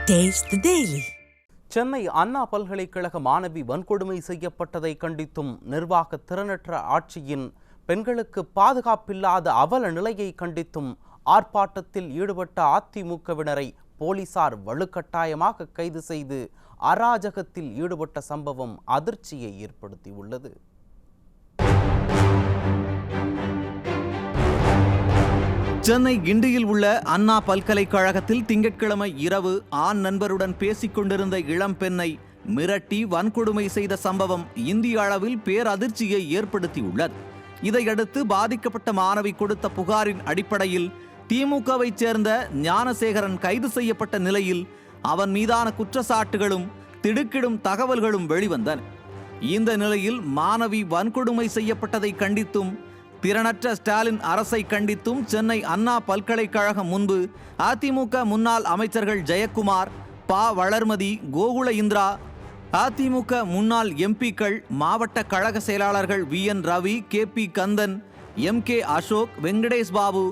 Taste the Daily. Chennai அண்ணா பல்கலைக்கழக மாணவி வன்கொடுமை செய்யப்பட்டதை கண்டித்தும் நிர்வாக திறனற்ற ஆட்சியின் பெண்களுக்கு பாதுகாப்பில்லாத அவல நிலையை கண்டித்தும் ஆர்ப்பாட்டத்தில் ஈடுபட்ட அதிமுகவினரை போலீசார் வலுக்கட்டாயமாக கைது செய்து அராஜகத்தில் ஈடுபட்ட சம்பவம் அதிர்ச்சியை ஏற்படுத்தியுள்ளது. சென்னை கிண்டியில் உள்ள அண்ணா பல்கலைக்கழகத்தில் திங்கட்கிழமை இரவு ஆண் நண்பருடன் பேசிக் கொண்டிருந்த இளம் பெண்ணை மிரட்டி வன்கொடுமை செய்த சம்பவம் இந்திய அளவில் பேரதிர்ச்சியை ஏற்படுத்தியுள்ளது. இதையடுத்து பாதிக்கப்பட்ட மாணவி கொடுத்த புகாரின் அடிப்படையில் திமுகவைச் சேர்ந்த ஞானசேகரன் கைது செய்யப்பட்ட நிலையில் அவன் மீதான குற்றச்சாட்டுகளும் திடுக்கிடும் தகவல்களும் வெளிவந்தன. இந்த நிலையில் மாணவி வன்கொடுமை செய்யப்பட்டதை கண்டித்தும் திறனற்ற ஸ்டாலின் அரசை கண்டித்தும் சென்னை அண்ணா பல்கலைக்கழகம் முன்பு அதிமுக முன்னாள் அமைச்சர்கள் ஜெயக்குமார், பா. வளர்மதி, கோகுல இந்திரா, அதிமுக முன்னாள் எம்பிக்கள், மாவட்ட கழக செயலாளர்கள் VN Ravi, KP Kandan, MK Ashok, Venkatesh Babu,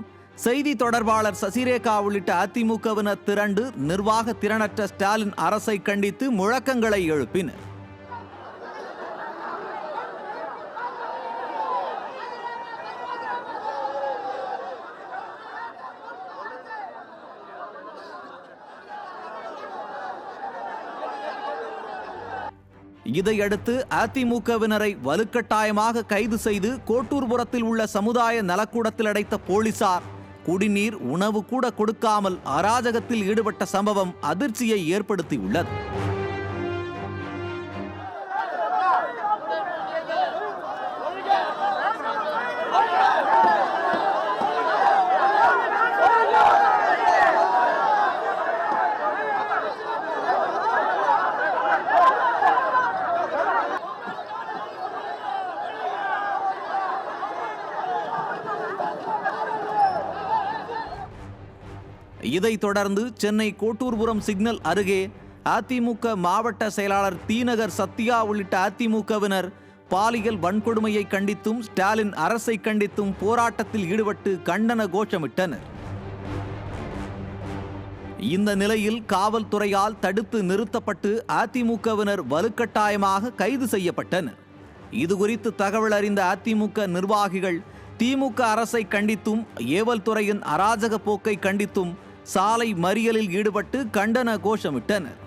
செய்தி தொடர்பாளர் சசிரேகா உள்ளிட்ட அதிமுகவினர் திரண்டு நிர்வாக திறனற்ற ஸ்டாலின் அரசை கண்டித்து முழக்கங்களை எழுப்பினர். இதையடுத்து அதிமுகவினரை வலுக்கட்டாயமாக கைது செய்து கோட்டூர்புரத்தில் உள்ள சமுதாய நலக்கூடத்தில் அடைத்த போலீசார் குடிநீர், உணவு கூட கொடுக்காமல் அராஜகத்தில் ஈடுபட்ட சம்பவம் அதிர்ச்சியை ஏற்படுத்தியுள்ளது. இதைத் தொடர்ந்து சென்னை கோட்டூர்புரம் சிக்னல் அருகே அதிமுக மாவட்ட செயலாளர் தீநகர் சத்யா உள்ளிட்ட அதிமுகவினர் பாலியல் வன்கொடுமையை கண்டித்தும் ஸ்டாலின் அரசை கண்டித்தும் போராட்டத்தில் ஈடுபட்டு கண்டன கோஷமிட்டனர். இந்த நிலையில் காவல்துறையால் தடுத்து நிறுத்தப்பட்டு அதிமுகவினர் வலுக்கட்டாயமாக கைது செய்யப்பட்டனர். இதுகுறித்து தகவல் அறிந்த அதிமுக நிர்வாகிகள் திமுக அரசை கண்டித்தும் ஏவல் துறையின் அராஜக போக்கை கண்டித்தும் சாலை மறியலில் ஈடுபட்டு கண்டன கோஷமிட்டனர்.